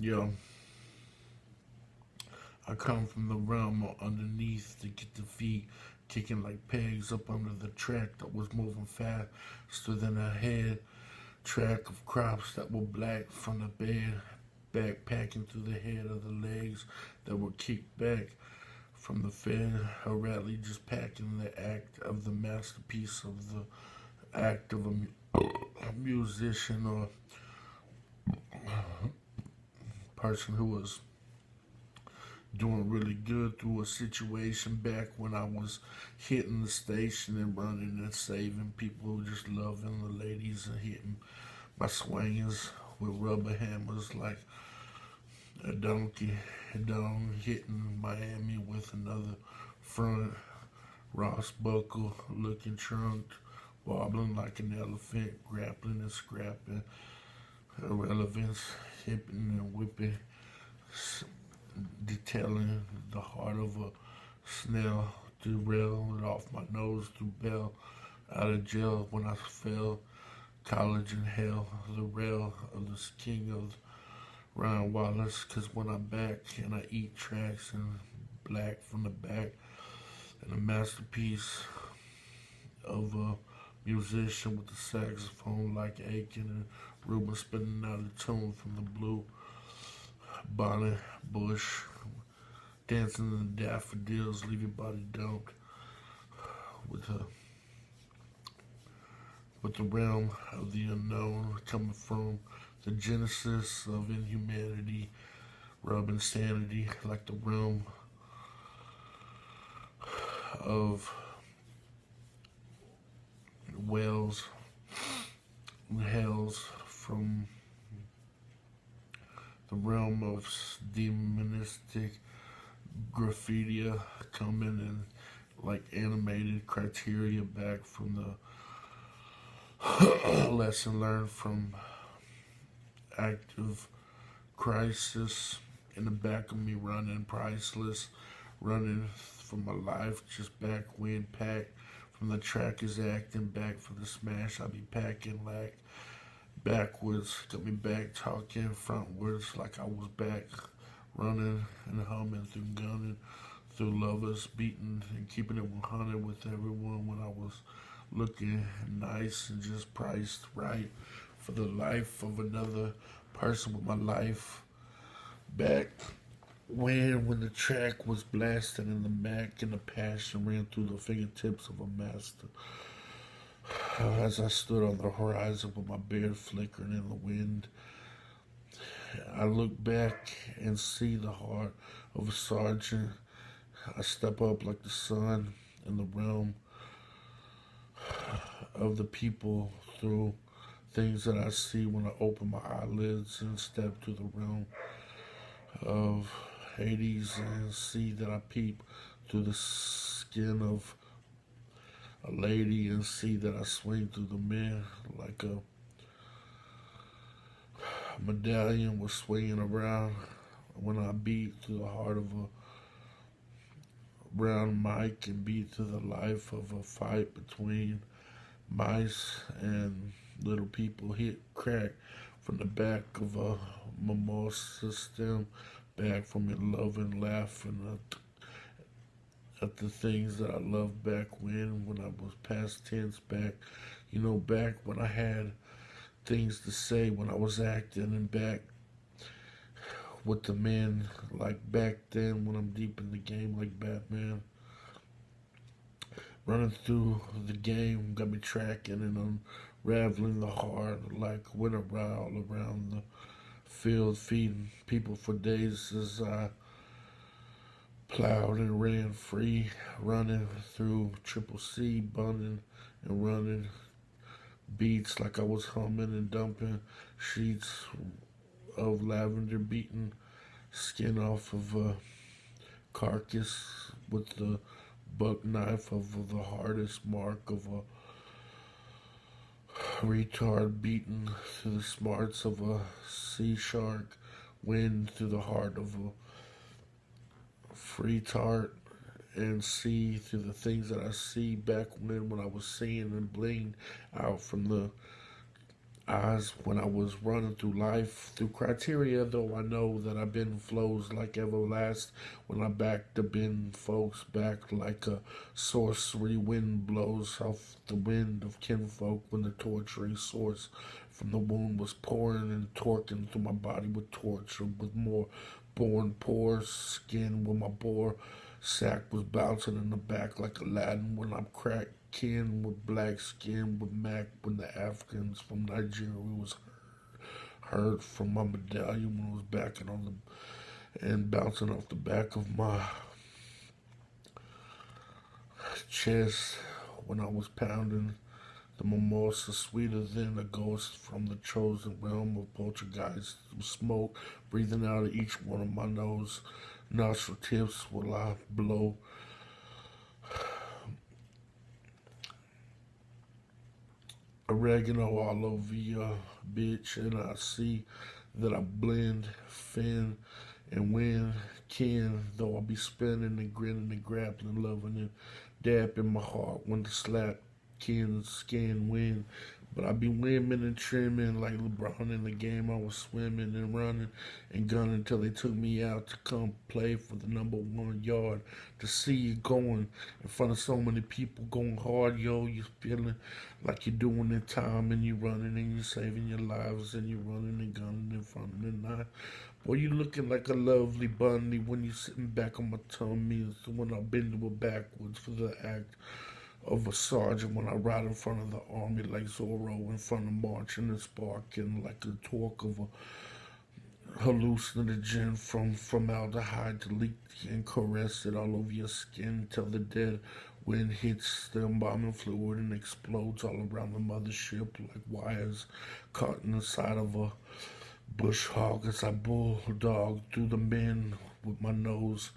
Yo, I come from the realm of underneath to get the feet kicking like pegs up under the track that was moving faster than a head. Track of crops that were black from the bed, backpacking through the head of the legs that were kicked back from the fed. A rally just packing the act of the masterpiece of the act of a musician or person who was doing really good through a situation back when I was hitting the station and running and saving people, just loving the ladies and hitting my swingers with rubber hammers like a donkey dong, hitting Miami with another front Ross buckle looking trunk, wobbling like an elephant, grappling and scrapping, irrelevance, hipping and whipping, detailing the heart of a snail, derail it off my nose through bail, out of jail when I fell, college in hell, the rail of the king of Ryan Wallace, cause when I'm back and I eat tracks and black from the back, and a masterpiece of a musician with the saxophone like Aiken and Ruben spinning out a tune from the blue bonnet bush, dancing in the daffodils, leave your body dumped with a with the realm of the unknown coming from the genesis of inhumanity, rub insanity like the realm of whales and hells from the realm of demonistic graffiti coming in like animated criteria back from the lesson learned from active crisis in the back of me running priceless, running for my life just back when packed from the track is acting back for the smash I be packing like backwards, got me back talking frontwards like I was back running and humming through gunning through lovers beating and keeping it 100 with everyone when I was looking nice and just priced right for the life of another person with my life back when the track was blasting in the Mac and the passion ran through the fingertips of a master. As I stood on the horizon with my beard flickering in the wind, I look back and see the heart of a sergeant. I step up like the sun in the realm of the people through things that I see when I open my eyelids and step to the realm of Hades and see that I peep through the skin of a lady and see that I swing through the men like a medallion was swinging around when I beat through the heart of a round mic and beat to the life of a fight between mice and little people hit crack from the back of a mimosa stem back from your loving laughing at the things that I loved back when I was past tense back, back when I had things to say when I was acting and back with the men like back then when I'm deep in the game like Batman. Running through the game got me tracking and unraveling the heart like winter all around the field, feeding people for days as I plowed and ran free, running through Triple C, bunning and running beats like I was humming and dumping sheets of lavender beaten skin off of a carcass with the buck knife of the hardest mark of a retard beaten through the smarts of a sea shark, wind through the heart of a free tart, and see through the things that I see back when I was seeing and bling out from the eyes when I was running through life. Through criteria, though I know that I've been flows like everlast. When I back to bend folks back like a sorcery wind blows off the wind of kinfolk when the torturing source from the wound was pouring and torquing through my body with torture with more born pores skin when my bore sack was bouncing in the back like Aladdin when I'm cracked kin with black skin with Mac when the Africans from Nigeria was heard from my medallion when it was backing on the and bouncing off the back of my chest when I was pounding the mimosa sweeter than a ghost from the chosen realm of poltergeist smoke breathing out of each one of my nose nostril tips while I blow oregano all over your bitch, and I see that I blend, fin, and win, can, though I be spinning and grinning and grappling, loving and dap in my heart when the slap can skin win. But I be women and trimming like LeBron in the game. I was swimming and running and gunning until they took me out to come play for the #1 yard. To see you going in front of so many people going hard, yo, you feeling like you're doing it time and you're running and you're saving your lives and you're running and gunning in front of the night. Boy, you looking like a lovely bunny when you sitting back on my tummy. So when I bend over backwards for the act of a sergeant when I ride in front of the army like Zorro in front of marching and sparking like the torque of a hallucinogen from formaldehyde to leak and caress it all over your skin till the dead wind hits the embalming fluid and explodes all around the mothership like wires caught in the side of a bush hog as I bulldog through the men with my nose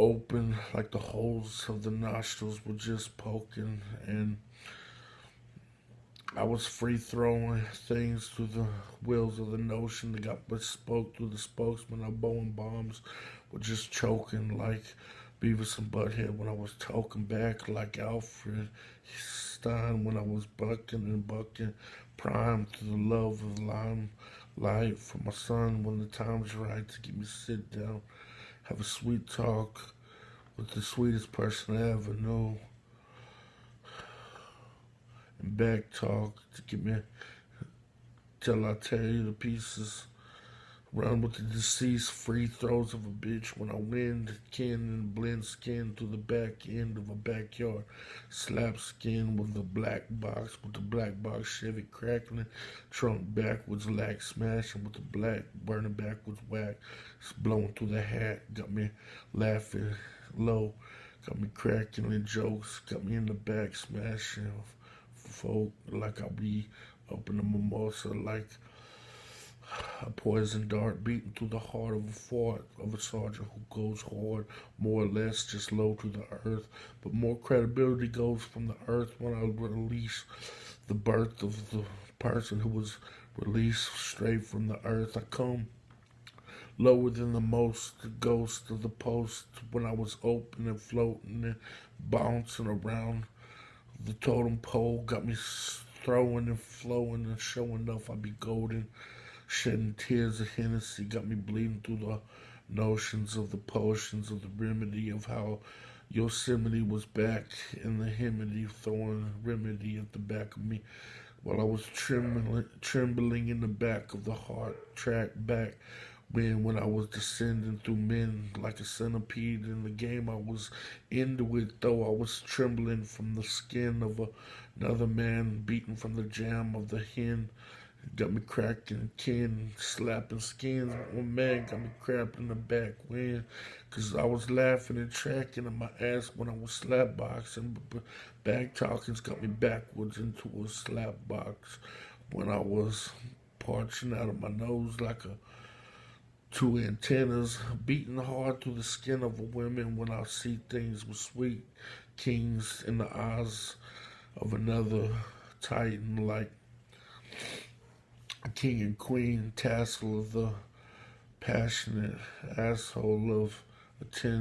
open like the holes of the nostrils were just poking and I was free throwing things through the wheels of the notion that got bespoke through the spokesman of Boeing bombs were just choking like Beavis and Butthead when I was talking back like Alfred Stein when I was bucking and bucking primed through the love of limelight for my son when the time's right to get me sit down have a sweet talk with the sweetest person I ever knew. And back talk to get me till I tear you to pieces. Run with the deceased free throws of a bitch when I win kin and blend skin through the back end of a backyard. Slap skin with the black box Chevy crackling. Trunk backwards lack smashing with the black burning backwards whack. It's blowing through the hat. Got me laughing low. Got me cracking in jokes. Got me in the back smashing folk like I be up in the mimosa like a poison dart beating through the heart of a fort of a sergeant who goes hard, more or less just low to the earth. But more credibility goes from the earth when I release the birth of the person who was released straight from the earth. I come lower than the most, the ghost of the post when I was open and floating and bouncing around the totem pole. Got me throwing and flowing and showing enough I be golden. Shedding tears of Hennessy got me bleeding through the notions of the potions of the remedy of how Yosemite was back in the hemity, throwing remedy at the back of me while I was trembling in the back of the heart track back when I was descending through men like a centipede in the game. I was into it, though I was trembling from the skin of another man, beaten from the jam of the hen. Got me cracking kin, slapping skins. One man got me crapping the back wind. Cause I was laughing and tracking in my ass when I was slap boxing. But back talking's got me backwards into a slap box. When I was parching out of my nose like a two antennas, beating hard through the skin of a woman when I see things with sweet kings in the eyes of another titan like king and queen tassel of the passionate asshole of attention.